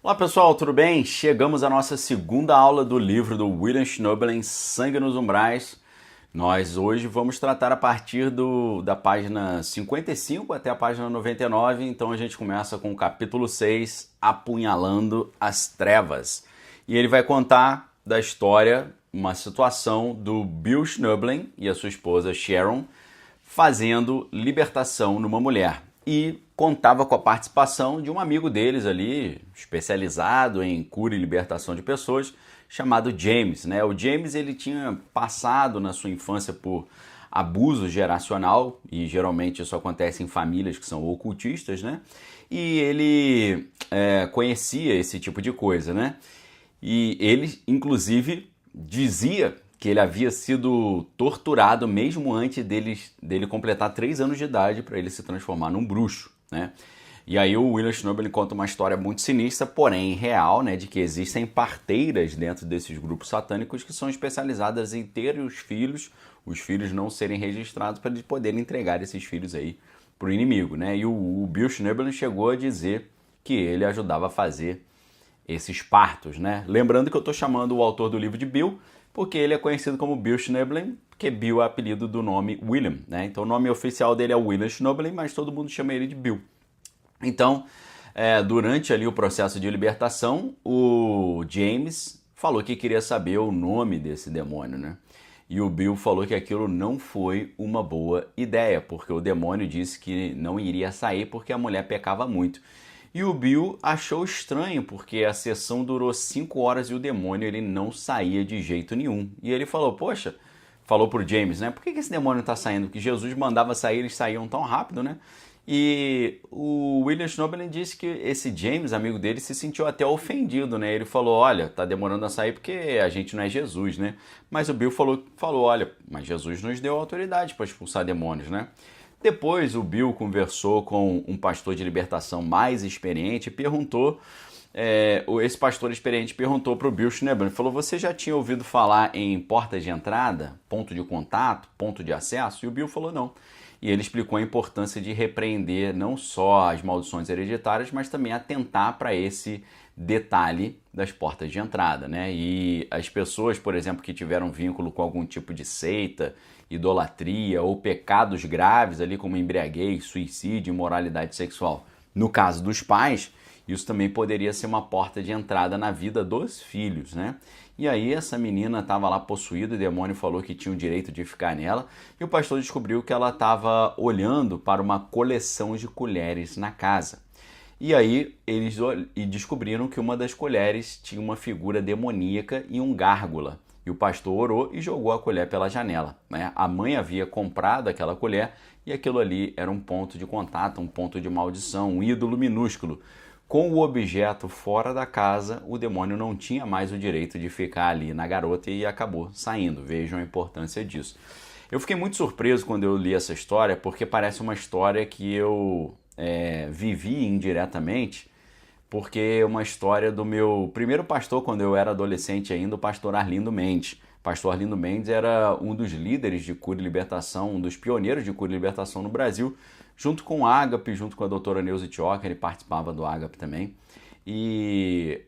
Olá pessoal, tudo bem? Chegamos à nossa segunda aula do livro do William Schnoebelen, Sangue nos Umbrais. Nós hoje vamos tratar a partir da página 55 até a página 99, então a gente começa com o capítulo 6, Apunhalando as Trevas. E ele vai contar da história, uma situação do Bill Schnoebelen e a sua esposa Sharon fazendo libertação numa mulher. E contava com a participação de um amigo deles ali, especializado em cura e libertação de pessoas, chamado James, né? O James, ele tinha passado na sua infância por abuso geracional, e geralmente isso acontece em famílias que são ocultistas, né? E ele conhecia esse tipo de coisa, né? E ele, inclusive, dizia que ele havia sido torturado mesmo antes dele completar 3 anos de idade para ele se transformar num bruxo, né? E aí o William Schnoebelen conta uma história muito sinistra, porém real, né, de que existem parteiras dentro desses grupos satânicos que são especializadas em ter os filhos não serem registrados para eles poderem entregar esses filhos aí para o inimigo, né? E o Bill Schnoebelen chegou a dizer que ele ajudava a fazer esses partos, né? Lembrando que eu estou chamando o autor do livro de Bill, porque ele é conhecido como Bill Schnoebelen, porque Bill é apelido do nome William, né? Então o nome oficial dele é William Schnoebelen, mas todo mundo chama ele de Bill. Então, durante ali o processo de libertação, o James falou que queria saber o nome desse demônio, né? E o Bill falou que aquilo não foi uma boa ideia, porque o demônio disse que não iria sair porque a mulher pecava muito. E o Bill achou estranho, porque a sessão durou 5 horas e o demônio ele não saía de jeito nenhum. E ele falou, poxa, falou pro James, né? Por que esse demônio tá saindo? Porque Jesus mandava sair, eles saíam tão rápido, né? E o William Schnoebelen disse que esse James, amigo dele, se sentiu até ofendido, né? Ele falou, olha, tá demorando a sair porque a gente não é Jesus, né? Mas o Bill falou, olha, mas Jesus nos deu autoridade para expulsar demônios, né? Depois o Bill conversou com um pastor de libertação mais experiente e perguntou, esse pastor experiente perguntou para o Bill Schnoebelen, falou, você já tinha ouvido falar em portas de entrada, ponto de contato, ponto de acesso? E o Bill falou não. E ele explicou a importância de repreender não só as maldições hereditárias, mas também atentar para esse detalhe das portas de entrada, né? E as pessoas, por exemplo, que tiveram vínculo com algum tipo de seita, idolatria ou pecados graves ali como embriaguez, suicídio, imoralidade sexual. No caso dos pais, isso também poderia ser uma porta de entrada na vida dos filhos, né? E aí essa menina estava lá possuída, o demônio falou que tinha o direito de ficar nela, e o pastor descobriu que ela estava olhando para uma coleção de colheres na casa. E aí eles descobriram que uma das colheres tinha uma figura demoníaca e um gárgula. E o pastor orou e jogou a colher pela janela, né? A mãe havia comprado aquela colher e aquilo ali era um ponto de contato, um ponto de maldição, um ídolo minúsculo. Com o objeto fora da casa, o demônio não tinha mais o direito de ficar ali na garota e acabou saindo. Vejam a importância disso. Eu fiquei muito surpreso quando eu li essa história, porque parece uma história que eu vivi indiretamente, porque é uma história do meu primeiro pastor, quando eu era adolescente ainda, o pastor Arlindo Mendes. O pastor Arlindo Mendes era um dos líderes de cura e libertação, um dos pioneiros de cura e libertação no Brasil, junto com o Ágape, junto com a doutora Neuza Tioca, ele participava do Ágape também. E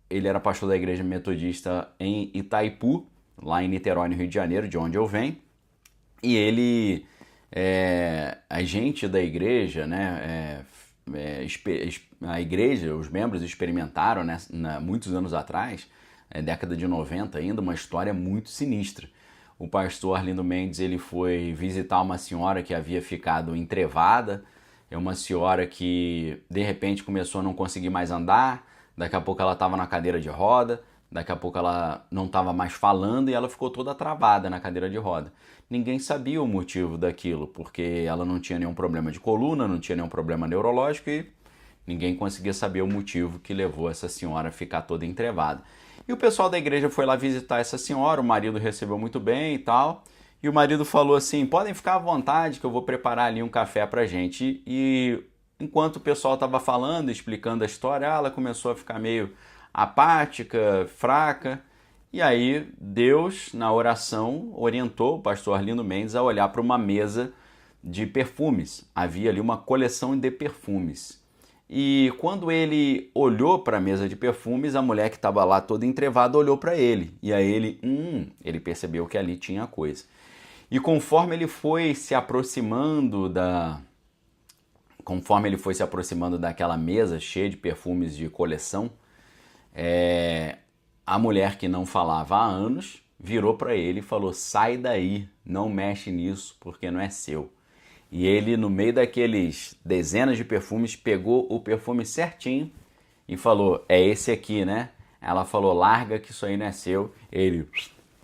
ele era pastor da igreja metodista em Itaipu, lá em Niterói, no Rio de Janeiro, de onde eu venho. E ele, a gente da igreja, né, a igreja, os membros experimentaram, né, muitos anos atrás, década de 90 ainda, uma história muito sinistra. O pastor Arlindo Mendes ele foi visitar uma senhora que havia ficado entrevada, é uma senhora que de repente começou a não conseguir mais andar, daqui a pouco ela estava na cadeira de roda, daqui a pouco ela não estava mais falando e ela ficou toda travada na cadeira de roda. Ninguém sabia o motivo daquilo, porque ela não tinha nenhum problema de coluna, não tinha nenhum problema neurológico e ninguém conseguia saber o motivo que levou essa senhora a ficar toda entrevada. E o pessoal da igreja foi lá visitar essa senhora, o marido recebeu muito bem e tal. E o marido falou assim, podem ficar à vontade que eu vou preparar ali um café pra gente. E enquanto o pessoal estava falando, explicando a história, ela começou a ficar meio apática, fraca. E aí Deus, na oração, orientou o pastor Arlindo Mendes a olhar para uma mesa de perfumes. Havia ali uma coleção de perfumes. E quando ele olhou para a mesa de perfumes, a mulher que estava lá toda entrevada olhou para ele. E aí ele percebeu que ali tinha coisa. E conforme ele foi se aproximando daquela mesa cheia de perfumes de coleção, a mulher que não falava há anos virou para ele e falou: sai daí, não mexe nisso porque não é seu. E ele, no meio daqueles dezenas de perfumes, pegou o perfume certinho e falou: é esse aqui, né? Ela falou: larga que isso aí não é seu. Ele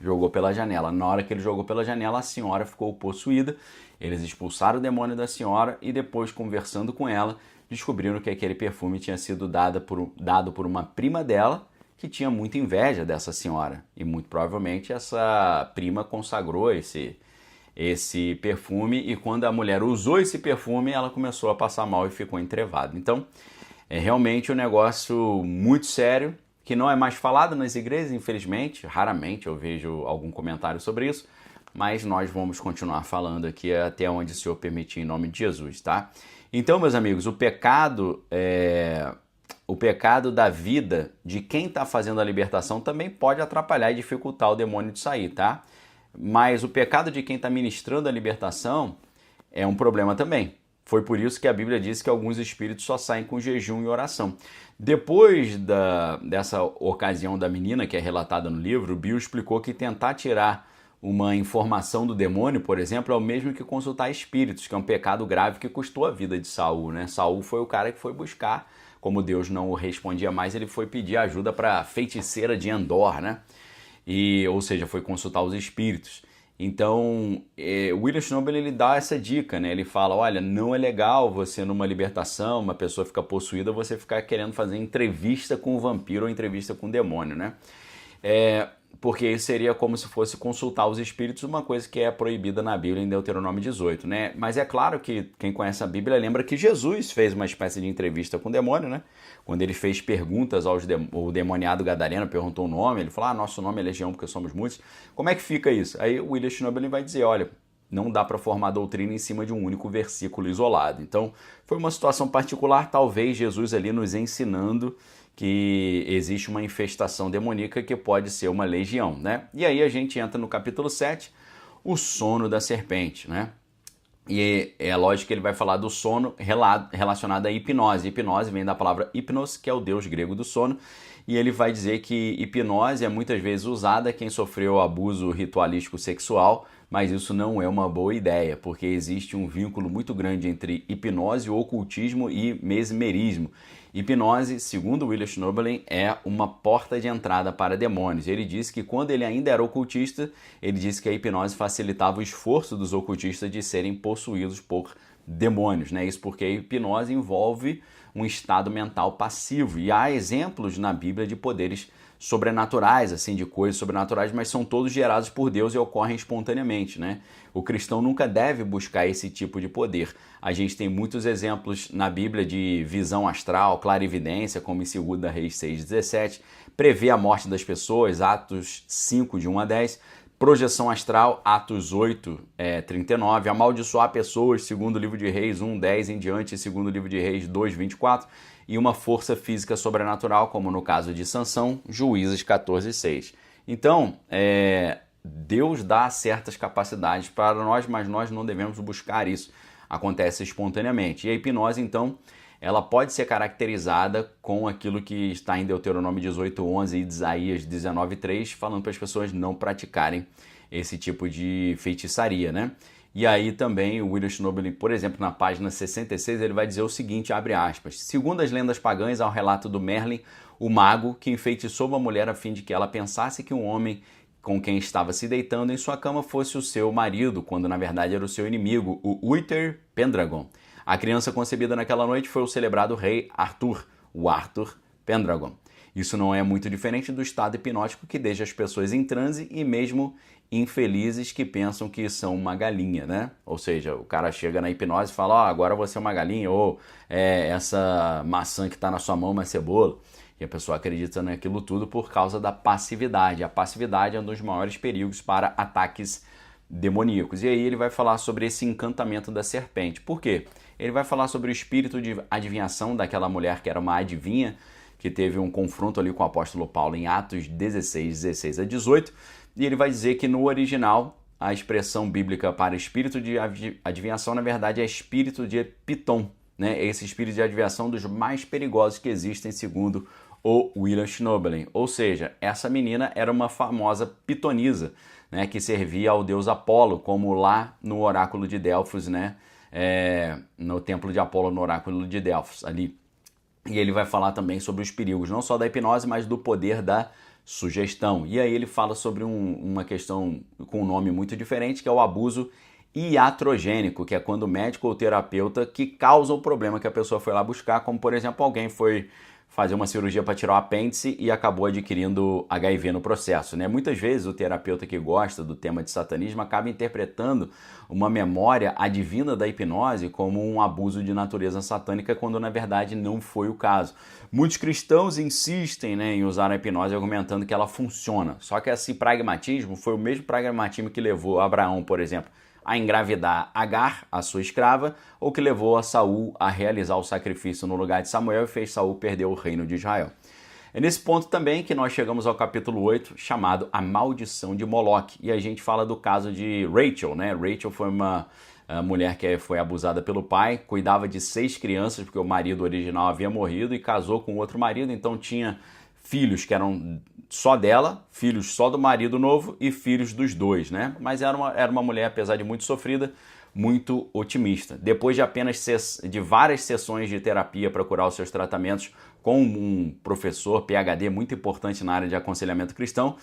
jogou pela janela. Na hora que ele jogou pela janela, a senhora ficou possuída. Eles expulsaram o demônio da senhora e depois, conversando com ela, descobriram que aquele perfume tinha sido dado por uma prima dela, que tinha muita inveja dessa senhora. E muito provavelmente essa prima consagrou esse perfume, e quando a mulher usou esse perfume, ela começou a passar mal e ficou entrevada. Então, é realmente um negócio muito sério, que não é mais falado nas igrejas, infelizmente. Raramente eu vejo algum comentário sobre isso, mas nós vamos continuar falando aqui até onde o Senhor permitir, em nome de Jesus, tá? Então, meus amigos, o pecado da vida de quem está fazendo a libertação também pode atrapalhar e dificultar o demônio de sair, tá? Mas o pecado de quem está ministrando a libertação é um problema também. Foi por isso que a Bíblia diz que alguns espíritos só saem com jejum e oração. Depois dessa ocasião da menina, que é relatada no livro, o Bill explicou que tentar tirar uma informação do demônio, por exemplo, é o mesmo que consultar espíritos, que é um pecado grave que custou a vida de Saul, né? Saul foi o cara que foi buscar, como Deus não o respondia mais, ele foi pedir ajuda para a feiticeira de Endor, né? Ou seja, foi consultar os espíritos. Então, William Schnobel, ele dá essa dica, né? Ele fala: olha, não é legal você, numa libertação, uma pessoa fica possuída, você ficar querendo fazer entrevista com o vampiro ou entrevista com o demônio, né? Porque isso seria como se fosse consultar os espíritos, uma coisa que é proibida na Bíblia, em Deuteronômio 18, né? Mas é claro que quem conhece a Bíblia lembra que Jesus fez uma espécie de entrevista com o demônio, né? Quando ele fez perguntas o demoniado gadareno perguntou o nome, ele falou: nosso nome é Legião porque somos muitos. Como é que fica isso? Aí o William Schnobel vai dizer: olha, não dá para formar doutrina em cima de um único versículo isolado. Então, foi uma situação particular, talvez Jesus ali nos ensinando que existe uma infestação demoníaca que pode ser uma legião, né? E aí a gente entra no capítulo 7, o sono da serpente, né? E é lógico que ele vai falar do sono relacionado à hipnose. Hipnose vem da palavra hipnos, que é o deus grego do sono, e ele vai dizer que hipnose é muitas vezes usada quem sofreu abuso ritualístico sexual, mas isso não é uma boa ideia, porque existe um vínculo muito grande entre hipnose, ocultismo e mesmerismo. Hipnose, segundo William Schnobel, é uma porta de entrada para demônios. Ele disse que quando ele ainda era ocultista, ele disse que a hipnose facilitava o esforço dos ocultistas de serem possuídos por demônios, né? Isso porque a hipnose envolve um estado mental passivo. E há exemplos na Bíblia de poderes sobrenaturais, assim, de coisas sobrenaturais, mas são todos gerados por Deus e ocorrem espontaneamente, né? O cristão nunca deve buscar esse tipo de poder. A gente tem muitos exemplos na Bíblia de visão astral, clarividência, como em 2 Reis 6,17, prever a morte das pessoas, Atos 5, de 1 a 10, projeção astral, Atos 8, 39, amaldiçoar pessoas, segundo o livro de Reis 1, 10 em diante, segundo o livro de Reis 2, 24, e uma força física sobrenatural, como no caso de Sansão, Juízes 14, 6. Então, Deus dá certas capacidades para nós, mas nós não devemos buscar isso. Acontece espontaneamente. E a hipnose, então, ela pode ser caracterizada com aquilo que está em Deuteronômio 18, 11 e Isaías 19, 3, falando para as pessoas não praticarem esse tipo de feitiçaria, né? E aí também o William Schnobel, por exemplo, na página 66, ele vai dizer o seguinte, abre aspas: segundo as lendas pagãs, há o relato do Merlin, o mago, que enfeitiçou uma mulher a fim de que ela pensasse que um homem com quem estava se deitando em sua cama fosse o seu marido, quando na verdade era o seu inimigo, o Uther Pendragon. A criança concebida naquela noite foi o celebrado rei Arthur, o Arthur Pendragon. Isso não é muito diferente do estado hipnótico que deixa as pessoas em transe e mesmo infelizes que pensam que são uma galinha, né? Ou seja, o cara chega na hipnose e fala: agora você é uma galinha, ou essa maçã que está na sua mão é uma cebola. E a pessoa acredita naquilo tudo por causa da passividade. A passividade é um dos maiores perigos para ataques demoníacos. E aí ele vai falar sobre esse encantamento da serpente. Por quê? Ele vai falar sobre o espírito de adivinhação daquela mulher que era uma adivinha, que teve um confronto ali com o apóstolo Paulo em Atos 16 a 18, e ele vai dizer que no original a expressão bíblica para espírito de adivinhação, na verdade, é espírito de Piton, né? Esse espírito de adivinhação dos mais perigosos que existem, segundo o William Schnoebelen. Ou seja, essa menina era uma famosa pitonisa, né, que servia ao deus Apolo, como lá no oráculo de Delfos, né, no templo de Apolo, no oráculo de Delfos, ali. E ele vai falar também sobre os perigos, não só da hipnose, mas do poder da sugestão. E aí ele fala sobre uma questão com um nome muito diferente, que é o abuso iatrogênico, que é quando o médico ou terapeuta que causa o problema que a pessoa foi lá buscar, como por exemplo, alguém foi fazer uma cirurgia para tirar o apêndice e acabou adquirindo HIV no processo, né? Muitas vezes o terapeuta que gosta do tema de satanismo acaba interpretando uma memória advinda da hipnose como um abuso de natureza satânica, quando na verdade não foi o caso. Muitos cristãos insistem, né, em usar a hipnose argumentando que ela funciona, só que esse pragmatismo foi o mesmo pragmatismo que levou Abraão, por exemplo, a engravidar Agar, a sua escrava, ou que levou a Saul a realizar o sacrifício no lugar de Samuel e fez Saul perder o reino de Israel. É nesse ponto também que nós chegamos ao capítulo 8, chamado A Maldição de Moloque, e a gente fala do caso de Rachel, né? Rachel foi uma mulher que foi abusada pelo pai, cuidava de 6 crianças, porque o marido original havia morrido, e casou com outro marido, então tinha filhos que eram só dela, filhos só do marido novo e filhos dos dois, né? Mas era uma mulher, apesar de muito sofrida, muito otimista. Depois de várias sessões de terapia para curar os seus tratamentos com um professor PhD muito importante na área de aconselhamento cristão,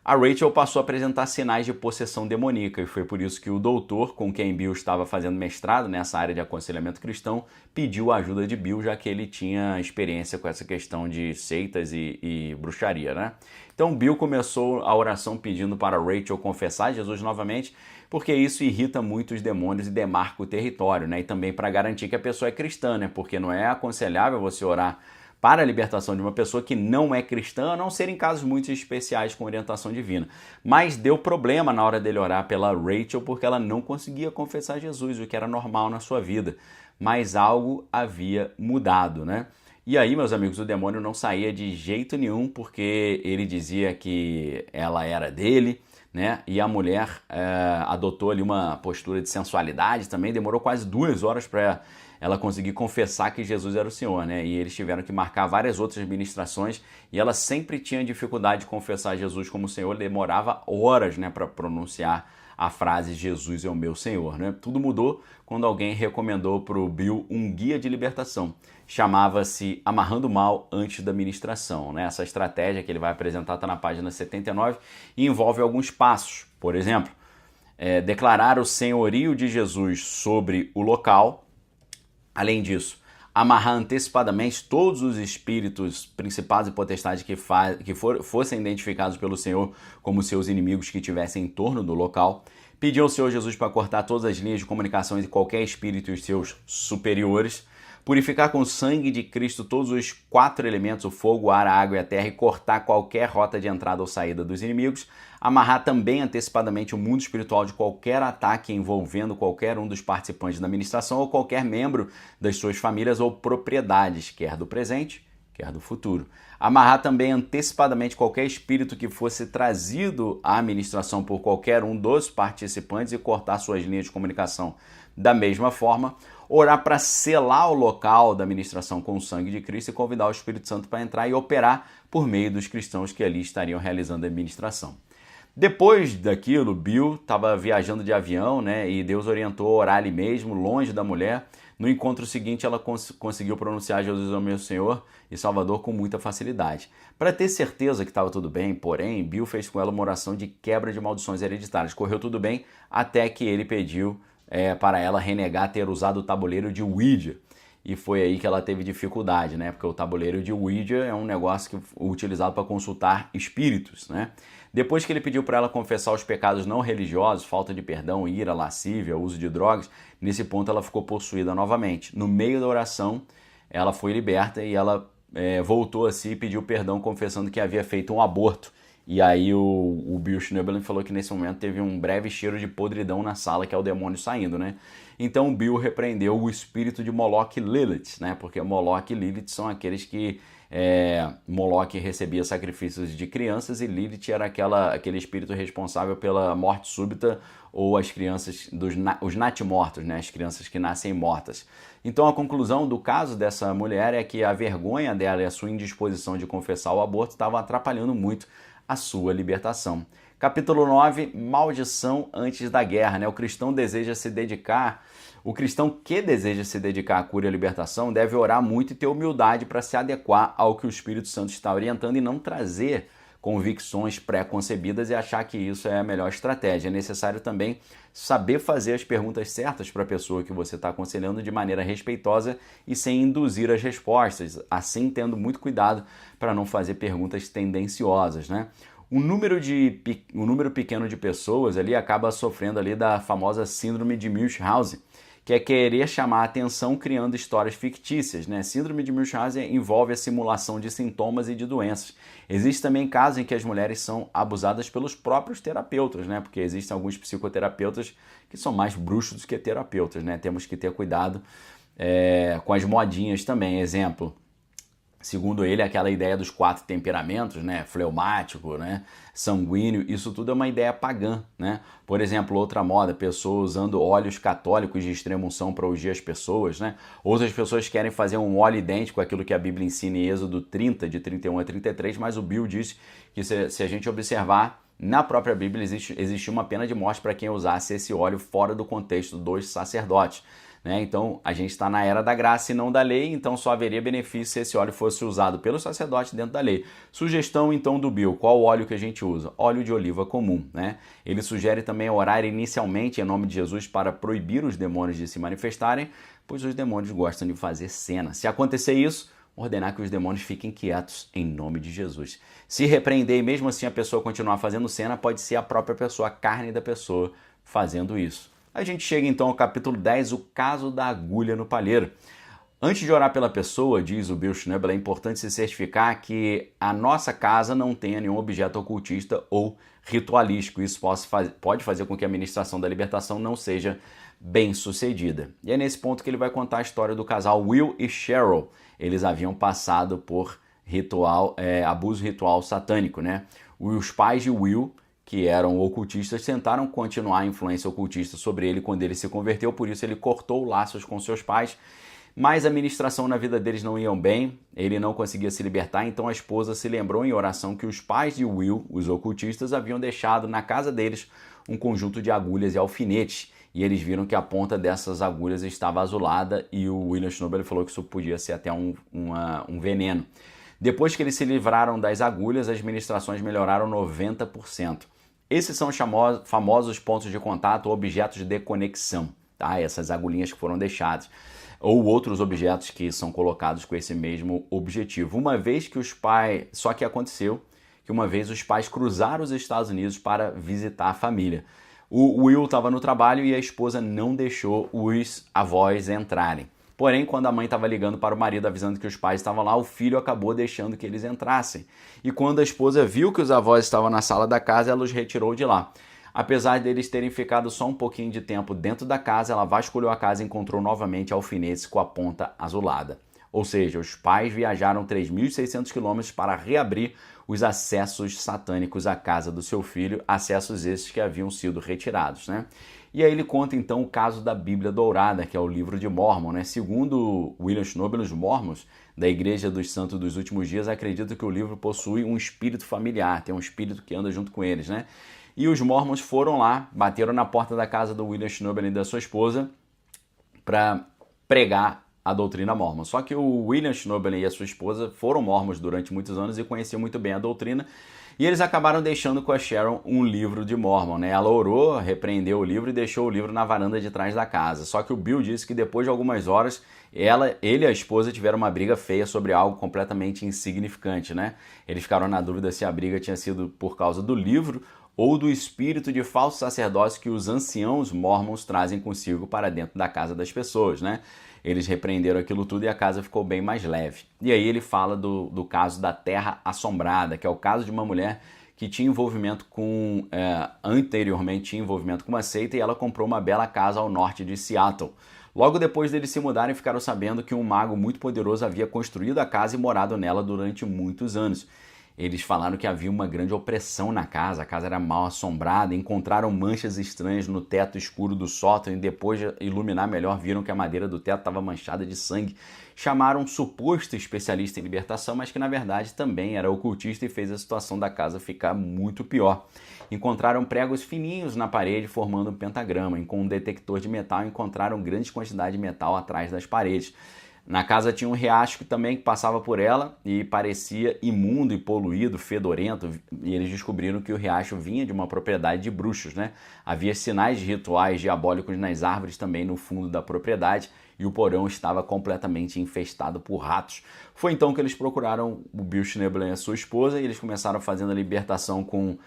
a Rachel passou a apresentar sinais de possessão demoníaca, e foi por isso que o doutor, com quem Bill estava fazendo mestrado nessa área de aconselhamento cristão, pediu a ajuda de Bill, já que ele tinha experiência com essa questão de seitas e bruxaria, né? Então Bill começou a oração pedindo para Rachel confessar Jesus novamente, porque isso irrita muito os demônios e demarca o território, né? E também para garantir que a pessoa é cristã, né? Porque não é aconselhável você orar para a libertação de uma pessoa que não é cristã, a não ser em casos muito especiais com orientação divina. Mas deu problema na hora dele orar pela Rachel, porque ela não conseguia confessar Jesus, o que era normal na sua vida. Mas algo havia mudado, né? E aí, meus amigos, o demônio não saía de jeito nenhum, porque ele dizia que ela era dele, né? E a mulher adotou ali uma postura de sensualidade também, demorou quase 2 horas para ela conseguir confessar que Jesus era o Senhor, né? E eles tiveram que marcar várias outras ministrações, e ela sempre tinha dificuldade de confessar Jesus como Senhor, demorava horas, né, para pronunciar a frase Jesus é o meu Senhor, né? Tudo mudou quando alguém recomendou para o Bill um guia de libertação. Chamava-se Amarrando o Mal Antes da Ministração, né? Essa estratégia que ele vai apresentar está na página 79 e envolve alguns passos. Por exemplo, declarar o senhorio de Jesus sobre o local. Além disso, amarrar antecipadamente todos os espíritos, principados e potestades que fossem identificados pelo Senhor como seus inimigos que estivessem em torno do local. Pedir ao Senhor Jesus para cortar todas as linhas de comunicação entre qualquer espírito e os seus superiores. Purificar com o sangue de Cristo todos os 4 elementos, o fogo, o ar, a água e a terra, e cortar qualquer rota de entrada ou saída dos inimigos. Amarrar também antecipadamente o mundo espiritual de qualquer ataque envolvendo qualquer um dos participantes da ministração ou qualquer membro das suas famílias ou propriedades, quer do presente, quer do futuro. Amarrar também antecipadamente qualquer espírito que fosse trazido à ministração por qualquer um dos participantes e cortar suas linhas de comunicação da mesma forma. Orar para selar o local da ministração com o sangue de Cristo e convidar o Espírito Santo para entrar e operar por meio dos cristãos que ali estariam realizando a ministração. Depois daquilo, Bill estava viajando de avião, né, e Deus orientou a orar ali mesmo, longe da mulher. No encontro seguinte, ela conseguiu pronunciar Jesus é o meu Senhor e Salvador com muita facilidade. Para ter certeza que estava tudo bem, porém, Bill fez com ela uma oração de quebra de maldições hereditárias. Correu tudo bem até que ele pediu para ela renegar ter usado o tabuleiro de Ouija. E foi aí que ela teve dificuldade, né? Porque o tabuleiro de Ouija é um negócio utilizado para consultar espíritos, né? Depois que ele pediu para ela confessar os pecados não religiosos, falta de perdão, ira, lascívia, uso de drogas, nesse ponto ela ficou possuída novamente. No meio da oração, ela foi liberta e ela voltou a si e pediu perdão, confessando que havia feito um aborto E aí o Bill Schnoebelen falou que nesse momento teve um breve cheiro de podridão na sala, que é o demônio saindo, né? Então o Bill repreendeu o espírito de Moloch e Lilith, né? Porque Moloch e Lilith são aqueles que... Moloch recebia sacrifícios de crianças e Lilith era aquele espírito responsável pela morte súbita ou as crianças, os natimortos, né? As crianças que nascem mortas. Então a conclusão do caso dessa mulher é que a vergonha dela e a sua indisposição de confessar o aborto estavam atrapalhando muito a sua libertação. Capítulo 9, maldição antes da guerra, né? O cristão que deseja se dedicar à cura e à libertação deve orar muito e ter humildade para se adequar ao que o Espírito Santo está orientando e não trazer convicções pré-concebidas e achar que isso é a melhor estratégia. É necessário também saber fazer as perguntas certas para a pessoa que você está aconselhando de maneira respeitosa e sem induzir as respostas, assim tendo muito cuidado para não fazer perguntas tendenciosas, né? Um número pequeno de pessoas ali acaba sofrendo ali da famosa síndrome de Munchausen, que é querer chamar a atenção criando histórias fictícias, né? Síndrome de Munchausen envolve a simulação de sintomas e de doenças. Existe também casos em que as mulheres são abusadas pelos próprios terapeutas, né? Porque existem alguns psicoterapeutas que são mais bruxos do que terapeutas, né? Temos que ter cuidado com as modinhas também. Exemplo, segundo ele, aquela ideia dos 4 temperamentos, né? Fleumático, né? Sanguíneo, isso tudo é uma ideia pagã, né? Por exemplo, outra moda, pessoas usando óleos católicos de extrema unção para ungir as pessoas, né? Outras pessoas querem fazer um óleo idêntico àquilo que a Bíblia ensina em Êxodo 30, de 31 a 33, mas o Bill disse que se a gente observar, na própria Bíblia existe uma pena de morte para quem usasse esse óleo fora do contexto dos sacerdotes. Né? Então, a gente está na era da graça e não da lei, então só haveria benefício se esse óleo fosse usado pelo sacerdote dentro da lei. Sugestão, então, do Bill, qual óleo que a gente usa? Óleo de oliva comum. Né? Ele sugere também orar inicialmente em nome de Jesus para proibir os demônios de se manifestarem, pois os demônios gostam de fazer cena. Se acontecer isso, ordenar que os demônios fiquem quietos em nome de Jesus. Se repreender e mesmo assim a pessoa continuar fazendo cena, pode ser a própria pessoa, a carne da pessoa fazendo isso. A gente chega então ao capítulo 10, o caso da agulha no palheiro. Antes de orar pela pessoa, diz o Bill Schnoebelen, é importante se certificar que a nossa casa não tenha nenhum objeto ocultista ou ritualístico. Isso pode fazer com que a ministração da libertação não seja bem sucedida. E é nesse ponto que ele vai contar a história do casal Will e Cheryl. Eles haviam passado por abuso ritual satânico, né? Os pais de Will, que eram ocultistas, tentaram continuar a influência ocultista sobre ele quando ele se converteu, por isso ele cortou laços com seus pais, mas a ministração na vida deles não iam bem, ele não conseguia se libertar, então a esposa se lembrou em oração que os pais de Will, os ocultistas, haviam deixado na casa deles um conjunto de agulhas e alfinetes, e eles viram que a ponta dessas agulhas estava azulada e o William Schnoebelen falou que isso podia ser até um veneno. Depois que eles se livraram das agulhas, as ministrações melhoraram 90%. Esses são os famosos pontos de contato, objetos de conexão, tá? Essas agulhinhas que foram deixadas, ou outros objetos que são colocados com esse mesmo objetivo. Só que aconteceu que uma vez os pais cruzaram os Estados Unidos para visitar a família. O Will estava no trabalho e a esposa não deixou os avós entrarem. Porém, quando a mãe estava ligando para o marido avisando que os pais estavam lá, o filho acabou deixando que eles entrassem. E quando a esposa viu que os avós estavam na sala da casa, ela os retirou de lá. Apesar deles terem ficado só um pouquinho de tempo dentro da casa, ela vasculhou a casa e encontrou novamente alfinetes com a ponta azulada. Ou seja, os pais viajaram 3.600 quilômetros para reabrir os acessos satânicos à casa do seu filho, acessos esses que haviam sido retirados, né? E aí ele conta então o caso da Bíblia Dourada, que é o livro de Mórmon, né? Segundo William Schnoebelen, os Mormons da Igreja dos Santos dos Últimos Dias acreditam que o livro possui um espírito familiar, tem um espírito que anda junto com eles, né? E os Mormons foram lá, bateram na porta da casa do William Schnoebelen e da sua esposa para pregar a doutrina mórmon. Só que o William Schnoebelen e a sua esposa foram mormons durante muitos anos e conheciam muito bem a doutrina, e eles acabaram deixando com a Sharon um livro de Mórmon, né? Ela orou, repreendeu o livro e deixou o livro na varanda de trás da casa. Só que o Bill disse que depois de algumas horas, ele e a esposa tiveram uma briga feia sobre algo completamente insignificante, né? Eles ficaram na dúvida se a briga tinha sido por causa do livro ou do espírito de falso sacerdócio que os anciãos mormons trazem consigo para dentro da casa das pessoas, né? Eles repreenderam aquilo tudo e a casa ficou bem mais leve. E aí ele fala do caso da Terra Assombrada, que é o caso de uma mulher que tinha envolvimento com, anteriormente tinha envolvimento com uma seita, e ela comprou uma bela casa ao norte de Seattle. Logo depois deles se mudarem, ficaram sabendo que um mago muito poderoso havia construído a casa e morado nela durante muitos anos. Eles falaram que havia uma grande opressão na casa, a casa era mal assombrada, encontraram manchas estranhas no teto escuro do sótão e depois de iluminar melhor viram que a madeira do teto estava manchada de sangue. Chamaram um suposto especialista em libertação, mas que na verdade também era ocultista e fez a situação da casa ficar muito pior. Encontraram pregos fininhos na parede formando um pentagrama e com um detector de metal encontraram grandes quantidades de metal atrás das paredes. Na casa tinha um riacho que também passava por ela e parecia imundo e poluído, fedorento, e eles descobriram que o riacho vinha de uma propriedade de bruxos, né? Havia sinais de rituais diabólicos nas árvores também no fundo da propriedade e o porão estava completamente infestado por ratos. Foi então que eles procuraram o Bill Schnoebelen e a sua esposa e eles começaram fazendo a libertação com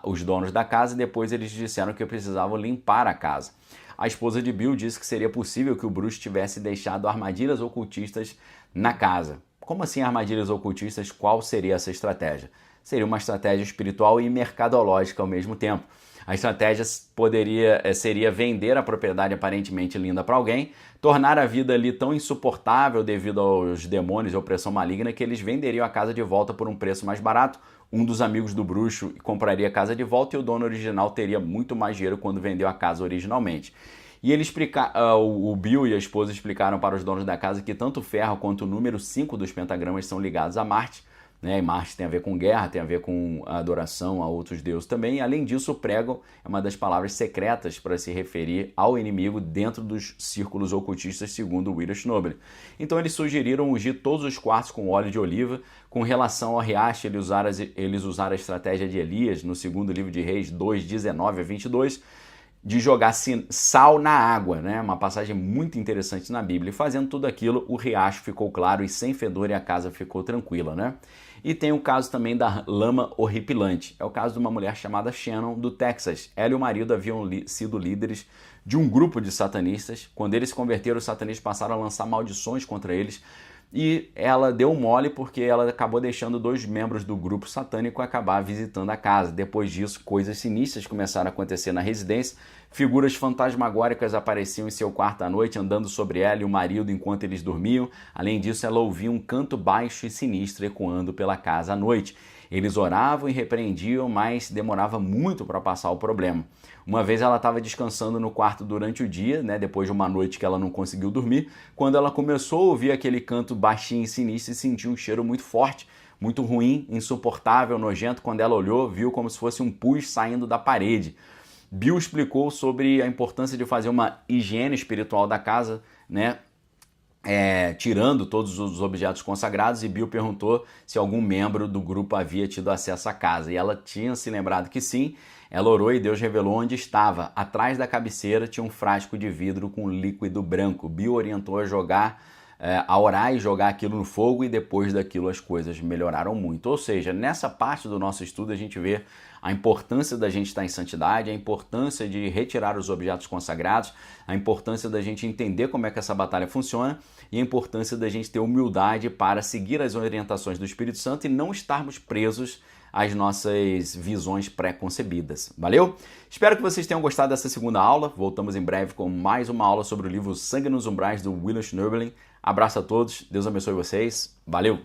os donos da casa e depois eles disseram que precisavam limpar a casa. A esposa de Bill disse que seria possível que o bruxo tivesse deixado armadilhas ocultistas na casa. Como assim armadilhas ocultistas? Qual seria essa estratégia? Seria uma estratégia espiritual e mercadológica ao mesmo tempo. A estratégia seria vender a propriedade aparentemente linda para alguém, tornar a vida ali tão insuportável devido aos demônios e opressão maligna que eles venderiam a casa de volta por um preço mais barato. Um dos amigos do bruxo compraria a casa de volta e o dono original teria muito mais dinheiro quando vendeu a casa originalmente. E o Bill e a esposa explicaram para os donos da casa que tanto o ferro quanto o número 5 dos pentagramas são ligados a Marte, né? E Marte tem a ver com guerra, tem a ver com a adoração a outros deuses também. E, além disso, o prego é uma das palavras secretas para se referir ao inimigo dentro dos círculos ocultistas, segundo William Schnoebelen. Então eles sugeriram ungir todos os quartos com óleo de oliva. Com relação ao riacho, eles usaram a estratégia de Elias no segundo livro de Reis 2, 19 a 22, de jogar sal na água, né? Uma passagem muito interessante na Bíblia. E fazendo tudo aquilo, o riacho ficou claro e sem fedor e a casa ficou tranquila, né? E tem o caso também da lama horripilante. É o caso de uma mulher chamada Shannon, do Texas. Ela e o marido haviam sido líderes de um grupo de satanistas. Quando eles se converteram, os satanistas passaram a lançar maldições contra eles. E ela deu mole porque ela acabou deixando 2 membros do grupo satânico acabar visitando a casa. Depois disso, coisas sinistras começaram a acontecer na residência. Figuras fantasmagóricas apareciam em seu quarto à noite, andando sobre ela e o marido enquanto eles dormiam. Além disso, ela ouvia um canto baixo e sinistro ecoando pela casa à noite. Eles oravam e repreendiam, mas demorava muito para passar o problema. Uma vez ela estava descansando no quarto durante o dia, né, depois de uma noite que ela não conseguiu dormir, quando ela começou a ouvir aquele canto baixinho e sinistro e sentiu um cheiro muito forte, muito ruim, insuportável, nojento. Quando ela olhou, viu como se fosse um pus saindo da parede. Bill explicou sobre a importância de fazer uma higiene espiritual da casa, né? Tirando todos os objetos consagrados, e Bill perguntou se algum membro do grupo havia tido acesso à casa. E ela tinha se lembrado que sim. Ela orou e Deus revelou onde estava. Atrás da cabeceira tinha um frasco de vidro com líquido branco. Bill orientou a orar e jogar aquilo no fogo, e depois daquilo as coisas melhoraram muito. Ou seja, nessa parte do nosso estudo a gente vê a importância da gente estar em santidade, a importância de retirar os objetos consagrados, a importância da gente entender como é que essa batalha funciona e a importância da gente ter humildade para seguir as orientações do Espírito Santo e não estarmos presos às nossas visões pré-concebidas. Valeu? Espero que vocês tenham gostado dessa segunda aula. Voltamos em breve com mais uma aula sobre o livro Sangue nos Umbrais, do William Schnoebelen. Abraço a todos, Deus abençoe vocês. Valeu!